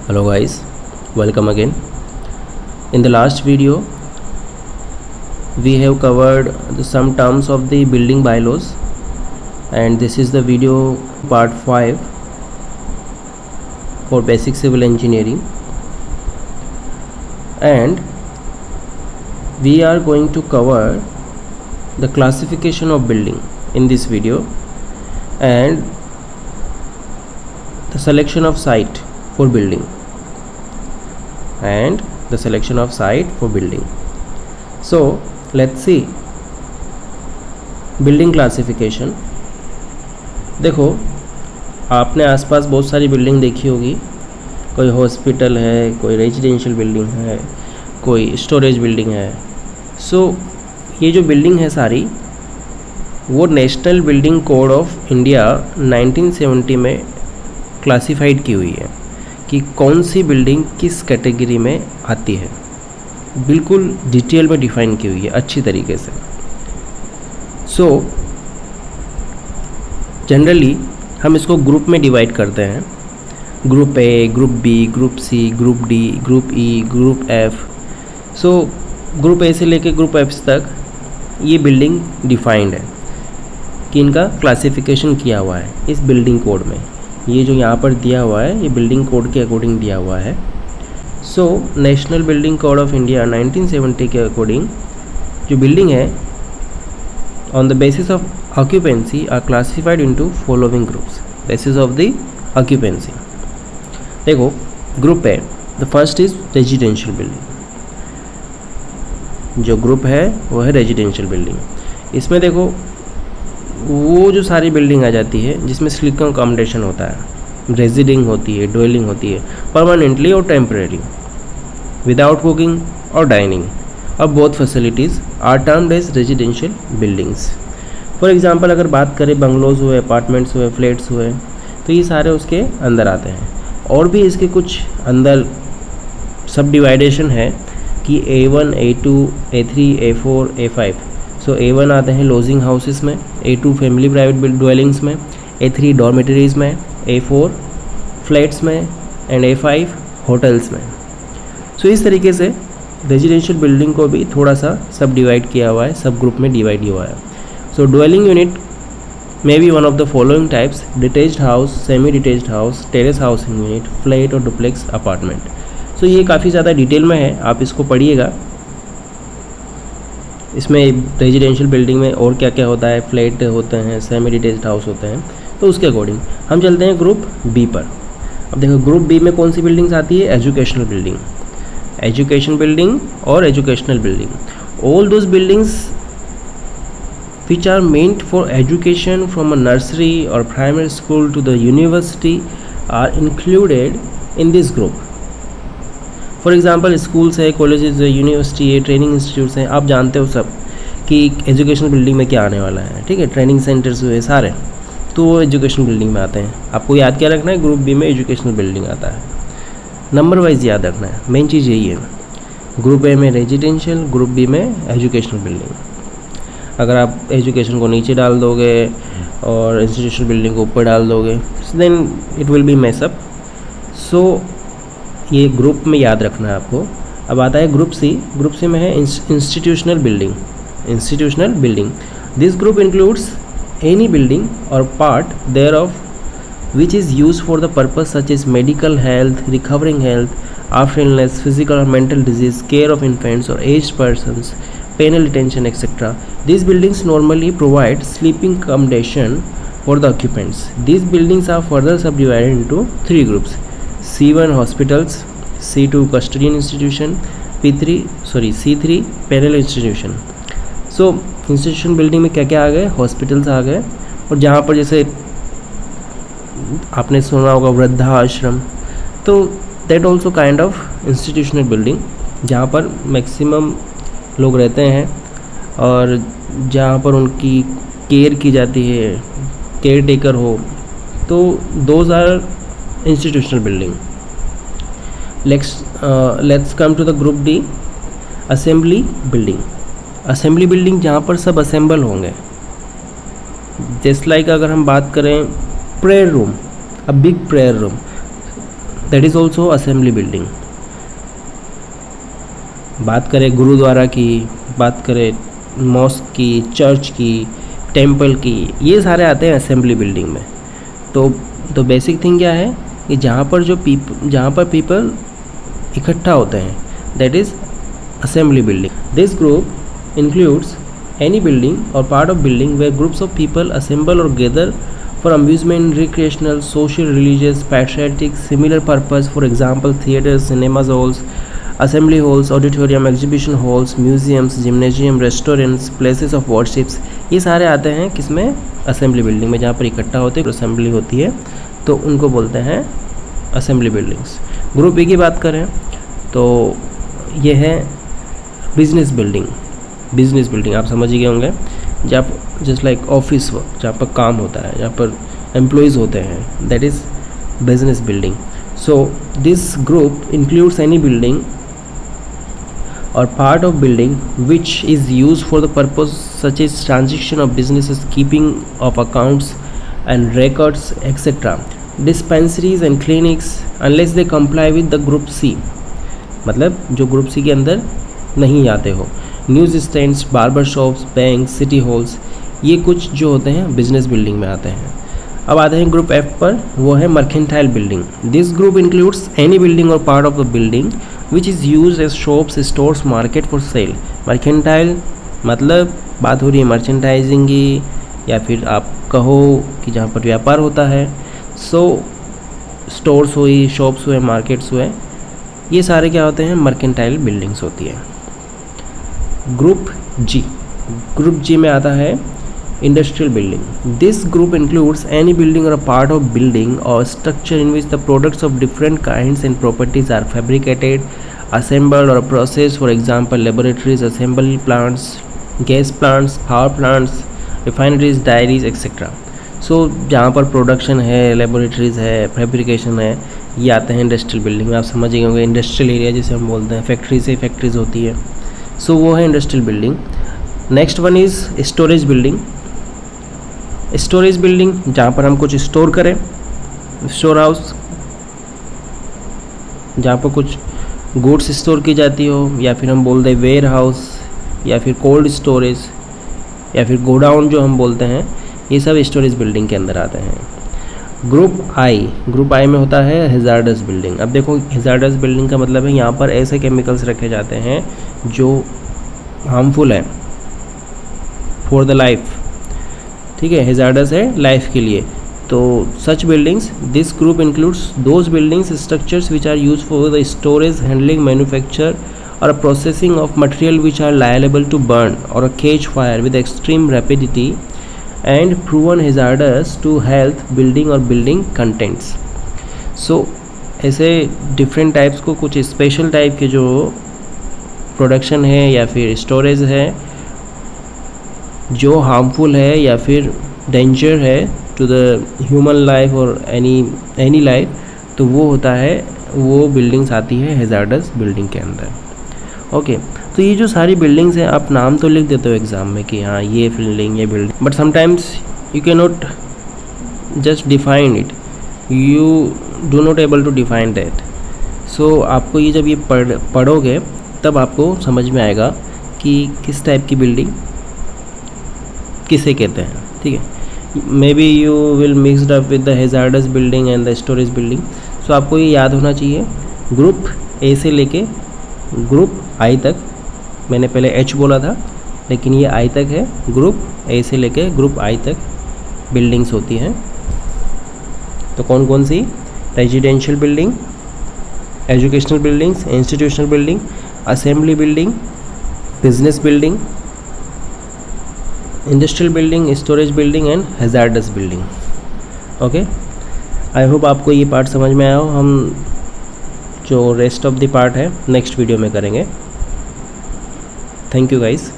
Hello guys, welcome again. In the last video we have covered some terms of the building bylaws, and this is the video part 5 for basic civil engineering, and we are going to cover the classification of building in this video and the selection of site for building So let's see building classification. देखो, आपने आसपास बहुत सारी building देखी होगी. कोई hospital है, कोई रेजिडेंशियल बिल्डिंग है, कोई स्टोरेज बिल्डिंग है. ये जो बिल्डिंग है सारी, वो national building code of India 1970 में क्लासिफाइड की हुई है कि कौन सी बिल्डिंग किस कैटेगरी में आती है. बिल्कुल डिटेल में डिफाइन की हुई है अच्छी तरीके से. जनरली हम इसको ग्रुप में डिवाइड करते हैं. Group A, group B, group C, group D, group E, group F. Group A से लेके ग्रुप एफ तक ये बिल्डिंग डिफाइंड है कि इनका क्लासिफिकेशन किया हुआ है इस बिल्डिंग कोड में. ये जो यहाँ पर दिया हुआ है ये बिल्डिंग कोड के अकॉर्डिंग दिया हुआ है. National building code of India 1970 के अकॉर्डिंग जो बिल्डिंग है on the basis of occupancy are classified into following groups. Basis of the occupancy. देखो, ग्रुप है, the first is residential building. जो ग्रुप है वो है रेजिडेंशियल बिल्डिंग. इसमें देखो वो जो सारी बिल्डिंग आ जाती है जिसमें स्लीपिंग अकोमोडेशन होता है, रेजिडिंग होती है, डवेलिंग होती है, परमानेंटली और टेम्परेरी, विदाउट कुकिंग और डाइनिंग, और both facilities are termed as residential buildings. For example अगर बात करें बंगलोज हुए, अपार्टमेंट्स हुए, फ्लैट्स हुए, तो ये सारे उसके अंदर आते हैं. और भी इसके कुछ अंदर सब डिवाइडेशन है कि A1, A2, A3, A4, A5. A1 आते हैं लॉजिंग हाउसेस में, A2 फैमिली प्राइवेट ड्वेलिंग्स में, A3 डॉर्मेटरीज में, A4 फ्लैट्स में, एंड A5 होटल्स में. इस तरीके से रेजिडेंशियल बिल्डिंग को भी थोड़ा सा सब डिवाइड किया हुआ है, सब ग्रुप में डिवाइड हुआ है. Dwelling unit may be one of the following types: detached house, semi detached house, terrace housing unit, flat और डुप्लेक्स अपार्टमेंट. ये काफ़ी ज़्यादा डिटेल में है, आप इसको पढ़िएगा. इसमें रेजिडेंशियल बिल्डिंग में और क्या क्या होता है, फ्लैट होते हैं, सेमी डिटेच्ड हाउस होते हैं. उसके अकॉर्डिंग हम चलते हैं ग्रुप बी पर. अब देखो, ग्रुप बी में कौन सी बिल्डिंग्स आती है? एजुकेशनल बिल्डिंग, एजुकेशन बिल्डिंग और educational building. All those buildings which are meant for education from a nursery or primary school to the university are included in this group. For example schools है, colleges है, university है, training institutes हैं. आप जानते हो सब कि educational building में क्या आने वाला है, ठीक है. ट्रेनिंग सेंटर्स हुए सारे, तो वो एजुकेशनल बिल्डिंग में आते हैं. आपको याद क्या रखना है? ग्रुप बी में एजुकेशनल बिल्डिंग आता है. नंबर वाइज याद रखना है, मेन चीज़ यही है. ग्रुप ए में रेजिडेंशियल, ग्रुप बी में एजुकेशनल बिल्डिंग. अगर आप एजुकेशन को नीचे डाल दोगे और इंस्टीट्यूशनल बिल्डिंग को ऊपर डाल दोगे, then it will be mess up. ये ग्रुप में याद रखना है आपको. अब आता है ग्रुप सी. ग्रुप सी में है institutional building. Institutional building, this group includes any building और part there of which is use for the purpose such as medical health, recovering health after illness, physical और mental disease, care of infants और aged persons, penal detention, etc. These buildings normally provide sleeping accommodation for the occupants. These buildings are further subdivided into 3 groups: C1 hospitals, C2 custodian institution, C3 penal institution. Institution building में क्या क्या आ गए? Hospitals आ गए, और जहाँ पर जैसे आपने सुना होगा वृद्धा आश्रम, तो that also kind of institutional building, जहाँ पर मैक्सिमम लोग रहते हैं और जहाँ पर उनकी केयर की जाती है, केयर टेकर हो, तो those are institutional building. Let's come to the group D, assembly building. Assembly building जहाँ पर सब असेंबल होंगे. जस्ट लाइक अगर हम बात करें prayer room, a big prayer room, that is also assembly building. बात करें गुरुद्वारा की, बात करें मॉस्क की, चर्च की, टेम्पल की, ये सारे आते हैं असेंबली बिल्डिंग में। तो बेसिक थिंग क्या है कि जहाँ पर पीपल इकट्ठा होते हैं, that is assembly building. This group includes any building or part of building where groups of people assemble or gather for amusement, recreational, social, religious, patriotic, similar purpose. For example, theaters, cinemas halls, assembly halls, auditorium, exhibition halls, museums, gymnasium, restaurants, places of worships, ये सारे आते हैं किसमें, assembly building में, जहाँ पर इकट्ठा होते हैं, असेंबली होती है, तो उनको बोलते हैं असेंबली बिल्डिंग्स। ग्रुप बी की बात करें तो ये है बिजनेस बिल्डिंग। बिजनेस बिल्डिंग आप समझ ही गए होंगे, जहाँ जस्ट लाइक ऑफिस वर्क, जहाँ पर काम होता है, जहाँ पर एम्प्लॉयज़ होते हैं, that is business building. So this group includes any building और part of building which is use for the purpose such is transaction of business, keeping of accounts and records etcetera, dispensaries and clinics unless they comply with the group C, मतलब जो group C के अंदर नहीं आते हो। News stands, barber shops, bank, city halls, ये कुछ जो होते हैं बिजनेस बिल्डिंग में आते हैं। अब आते हैं ग्रुप एफ पर, वो है mercantile building. This group includes any building और part of the building which is used as shops, stores, market for sale. Mercantile मतलब बात हो रही है मर्चेंटाइजिंग की, या फिर आप कहो कि जहाँ पर व्यापार होता है। सो स्टोर्स हुई, शॉप्स हुए, मार्केट्स हुए, ये सारे क्या होते हैं, मर्केंटाइल बिल्डिंग्स होती है। ग्रुप जी में आता है industrial building. This group includes any building और अ पार्ट ऑफ बिल्डिंग और structure in which the products of different kinds and properties are fabricated, assembled और process, for example laboratories, assembly plants, gas plants, power plants, refineries, dairies etcetera. So जहाँ पर production है, laboratories है, fabrication है, ये आते हैं इंडस्ट्रियल बिल्डिंग में। आप समझ गए होंगे इंडस्ट्रियल एरिया जिसे हम बोलते हैं, फैक्ट्री से फैक्ट्रीज होती है, सो वो है industrial building. Next one is storage building. Storage building जहाँ पर हम कुछ स्टोर करें, स्टोर हाउस जहाँ पर कुछ गुड्स स्टोर की जाती हो, या फिर हम बोलते हैं वेयर हाउस, या फिर कोल्ड स्टोरेज, या फिर गोडाउन जो हम बोलते हैं, ये सब स्टोरेज बिल्डिंग के अंदर आते हैं। ग्रुप आई में होता है हैजार्डस बिल्डिंग। अब देखो हैजार्डस बिल्डिंग का मतलब है यहाँ पर ऐसे केमिकल्स रखे जाते हैं जो हार्मफुल है फॉर द लाइफ, ठीक है, हैजार्डस है लाइफ के लिए। तो such buildings, this group includes those buildings structures which are use for the storage, handling, manufacture और processing of material which are liable to burn और catch fire with extreme rapidity and proven hazardous to health, building और building contents। so ऐसे different types को, कुछ special type के जो production है या फिर स्टोरेज है जो हार्मफुल है या फिर डेंजर है टू द ह्यूमन लाइफ और एनी लाइफ, तो वो होता है, वो बिल्डिंग्स आती है हैजार्डस बिल्डिंग के अंदर। ओके, तो ये जो सारी बिल्डिंग्स हैं, आप नाम तो लिख देते हो एग्ज़ाम में कि हाँ ये बिल्डिंग, ये building, but sometimes you can not just define it, you do not able to define that. So आपको ये जब ये पढ़ोगे तब आपको समझ में आएगा कि किस टाइप की बिल्डिंग किसे कहते हैं, ठीक है। Maybe you will mixed up with the hazardous building and the storage building. So आपको ये याद होना चाहिए, ग्रुप ए से लेके ग्रुप आई तक, मैंने पहले एच बोला था लेकिन ये आई तक है, ग्रुप ए से लेके ग्रुप आई तक बिल्डिंग्स होती हैं। तो कौन कौन सी, residential building, educational buildings, institutional building, assembly building, business building, industrial building, storage building and hazardous building. Okay, I hope आपको ये पार्ट समझ में आया हो। हम जो रेस्ट ऑफ द पार्ट है नेक्स्ट वीडियो में करेंगे। Thank you guys.